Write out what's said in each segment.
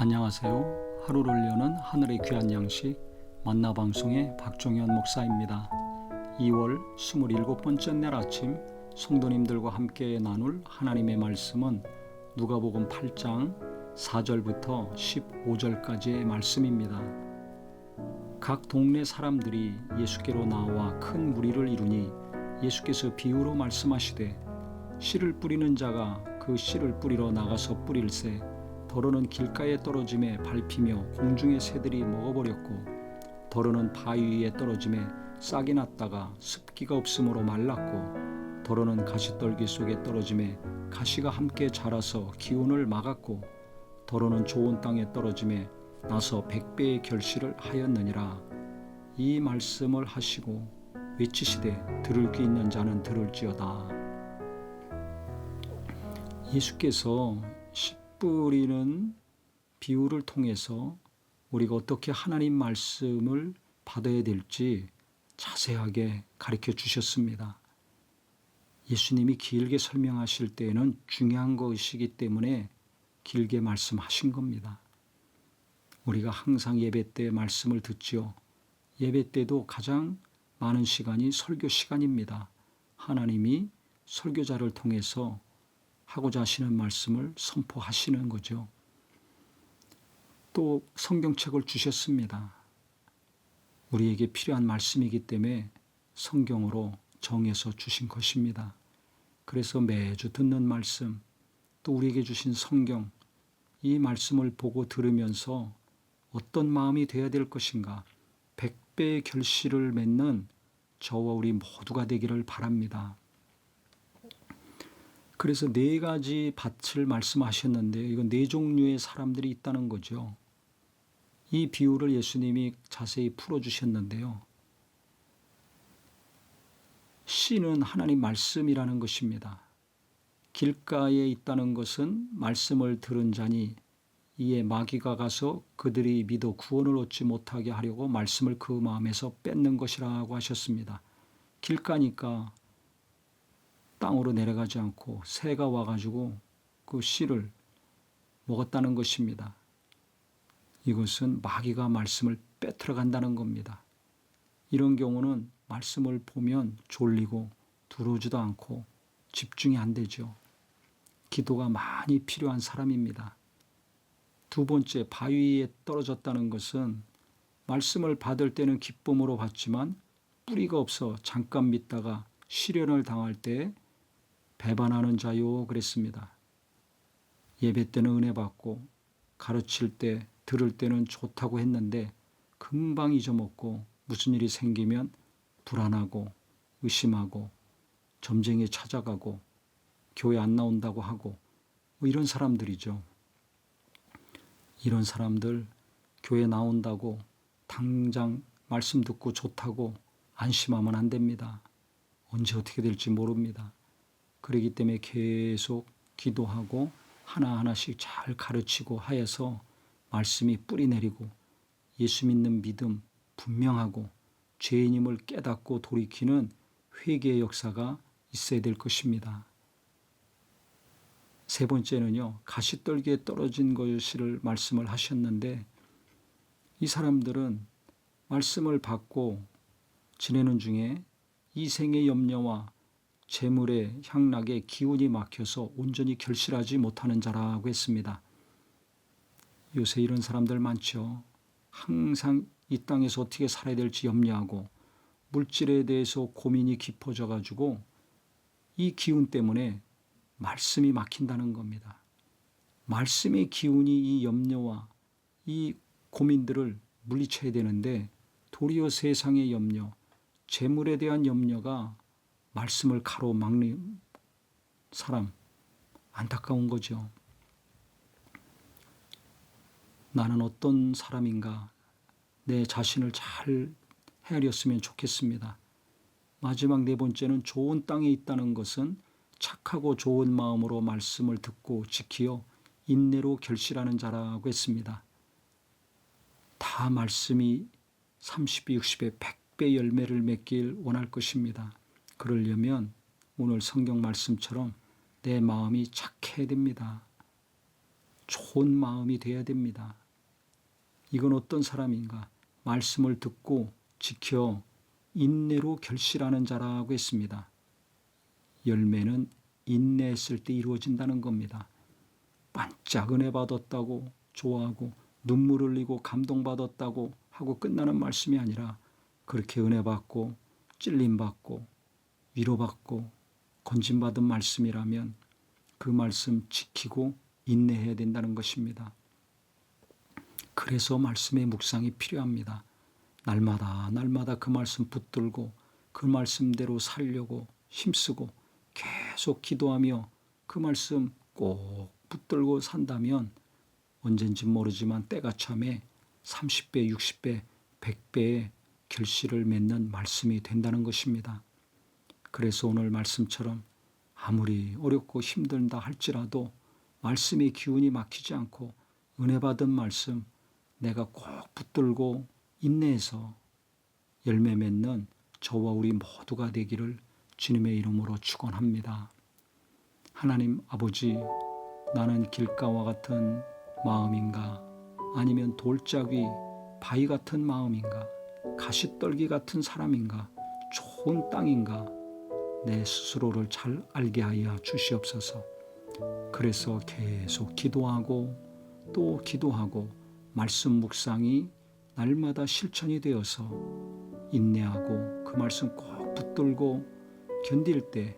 안녕하세요. 하루를 여는 하늘의 귀한 양식 만나방송의 박종현 목사입니다. 2월 27번째 날 아침 성도님들과 함께 나눌 하나님의 말씀은 누가복음 8장 4절부터 15절까지의 말씀입니다. 각 동네 사람들이 예수께로 나와 큰 무리를 이루니 예수께서 비유로 말씀하시되 씨를 뿌리는 자가 그 씨를 뿌리러 나가서 뿌릴새 더러는 길가에 떨어짐에 밟히며 공중의 새들이 먹어버렸고 더러는 바위 위에 떨어짐에 싹이 났다가 습기가 없으므로 말랐고 더러는 가시떨기 속에 떨어짐에 가시가 함께 자라서 기운을 막았고 더러는 좋은 땅에 떨어짐에 나서 100배의 결실을 하였느니라. 이 말씀을 하시고 외치시되 들을 귀 있는 자는 들을지어다. 예수께서 뿌리는 비유를 통해서 우리가 어떻게 하나님 말씀을 받아야 될지 자세하게 가르쳐 주셨습니다. 예수님이 길게 설명하실 때에는 중요한 것이기 때문에 길게 말씀하신 겁니다. 우리가 항상 예배 때 말씀을 듣지요. 예배 때도 가장 많은 시간이 설교 시간입니다. 하나님이 설교자를 통해서 하고자 하시는 말씀을 선포하시는 거죠. 또 성경책을 주셨습니다. 우리에게 필요한 말씀이기 때문에 성경으로 정해서 주신 것입니다. 그래서 매주 듣는 말씀, 또 우리에게 주신 성경, 이 말씀을 보고 들으면서 어떤 마음이 되어야 될 것인가, 100배의 결실을 맺는 저와 우리 모두가 되기를 바랍니다. 그래서 4가지 밭을 말씀하셨는데 이건 4종류의 사람들이 있다는 거죠. 이 비유를 예수님이 자세히 풀어주셨는데요. 씨는 하나님 말씀이라는 것입니다. 길가에 있다는 것은 말씀을 들은 자니 이에 마귀가 가서 그들이 믿어 구원을 얻지 못하게 하려고 말씀을 그 마음에서 뺏는 것이라고 하셨습니다. 길가니까 땅으로 내려가지 않고 새가 와가지고 그 씨를 먹었다는 것입니다. 이것은 마귀가 말씀을 빼앗아 간다는 겁니다. 이런 경우는 말씀을 보면 졸리고 들어오지도 않고 집중이 안 되죠. 기도가 많이 필요한 사람입니다. 2번째, 바위에 떨어졌다는 것은 말씀을 받을 때는 기쁨으로 받지만 뿌리가 없어 잠깐 믿다가 시련을 당할 때 배반하는 자요 그랬습니다. 예배 때는 은혜 받고 가르칠 때 들을 때는 좋다고 했는데 금방 잊어먹고 무슨 일이 생기면 불안하고 의심하고 점쟁이에 찾아가고 교회 안 나온다고 하고 이런 사람들이죠. 이런 사람들 교회 나온다고 당장 말씀 듣고 좋다고 안심하면 안 됩니다. 언제 어떻게 될지 모릅니다. 그렇기 때문에 계속 기도하고 하나하나씩 잘 가르치고 하여서 말씀이 뿌리 내리고 예수 믿는 믿음 분명하고 죄인임을 깨닫고 돌이키는 회개의 역사가 있어야 될 것입니다. 3번째는요. 가시떨기에 떨어진 것을 말씀을 하셨는데 이 사람들은 말씀을 받고 지내는 중에 이생의 염려와 재물의 향락에 기운이 막혀서 온전히 결실하지 못하는 자라고 했습니다. 요새 이런 사람들 많죠. 항상 이 땅에서 어떻게 살아야 될지 염려하고 물질에 대해서 고민이 깊어져 가지고 이 기운 때문에 말씀이 막힌다는 겁니다. 말씀의 기운이 이 염려와 이 고민들을 물리쳐야 되는데 도리어 세상의 염려, 재물에 대한 염려가 말씀을 가로막는 사람, 안타까운 거죠. 나는 어떤 사람인가 내 자신을 잘 헤아렸으면 좋겠습니다. 마지막 4번째는 좋은 땅에 있다는 것은 착하고 좋은 마음으로 말씀을 듣고 지키어 인내로 결실하는 자라고 했습니다. 다 말씀이 30배, 60배, 100배 열매를 맺길 원할 것입니다. 그러려면 오늘 성경 말씀처럼 내 마음이 착해야 됩니다. 좋은 마음이 되어야 됩니다. 이건 어떤 사람인가? 말씀을 듣고 지켜 인내로 결실하는 자라고 했습니다. 열매는 인내했을 때 이루어진다는 겁니다. 반짝 은혜 받았다고 좋아하고 눈물 흘리고 감동받았다고 하고 끝나는 말씀이 아니라 그렇게 은혜 받고 찔림 받고 위로받고 건진받은 말씀이라면 그 말씀 지키고 인내해야 된다는 것입니다. 그래서 말씀의 묵상이 필요합니다. 날마다 그 말씀 붙들고 그 말씀대로 살려고 힘쓰고 계속 기도하며 그 말씀 꼭 붙들고 산다면 언젠지 모르지만 때가 참에 30배, 60배, 100배의 결실을 맺는 말씀이 된다는 것입니다. 그래서 오늘 말씀처럼 아무리 어렵고 힘들다 할지라도 말씀의 기운이 막히지 않고 은혜 받은 말씀 내가 꼭 붙들고 인내해서 열매 맺는 저와 우리 모두가 되기를 주님의 이름으로 축원합니다. 하나님 아버지, 나는 길가와 같은 마음인가 아니면 돌짝위 바위 같은 마음인가 가시떨기 같은 사람인가 좋은 땅인가 내 스스로를 잘 알게 하여 주시옵소서. 그래서 계속 기도하고 또 기도하고 말씀 묵상이 날마다 실천이 되어서 인내하고 그 말씀 꼭 붙들고 견딜 때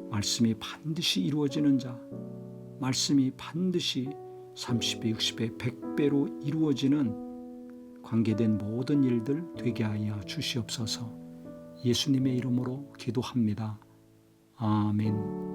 말씀이 반드시 이루어지는 자, 말씀이 반드시 30배, 60배, 100배로 이루어지는 관계된 모든 일들 되게 하여 주시옵소서. 예수님의 이름으로 기도합니다. 아멘.